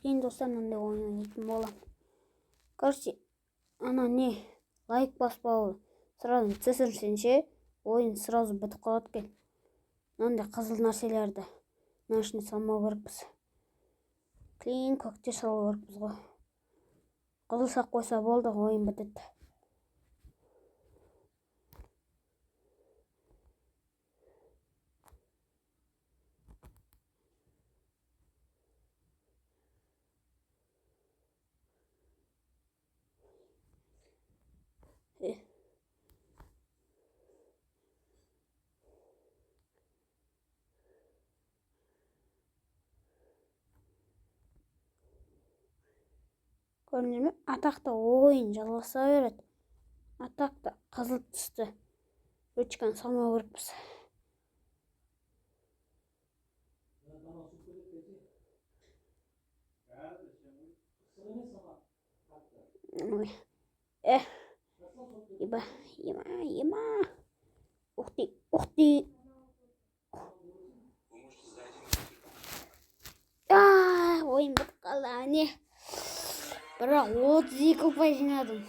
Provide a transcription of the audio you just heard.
кейін достарыммен де ойнайтын болам. Короче, ана не лайк баспау сразу түсірсеңше ойын сразу бітіп қалады екен. Мынандай қызыл нәрселерді мына ішіне салмау керекпіз. Кейін көкте салу керекпіз ғой. Қызыл сақ қойса болды, ойын бітеді. Көрдіңіз ме? Атақты ойын жалғаса береді. Атақты қызыл түсті ручканы салмау керекпіз. Ема. Ух ты. Ойын бітіп қалды, не. Бірақ 32 ұпай жинадым.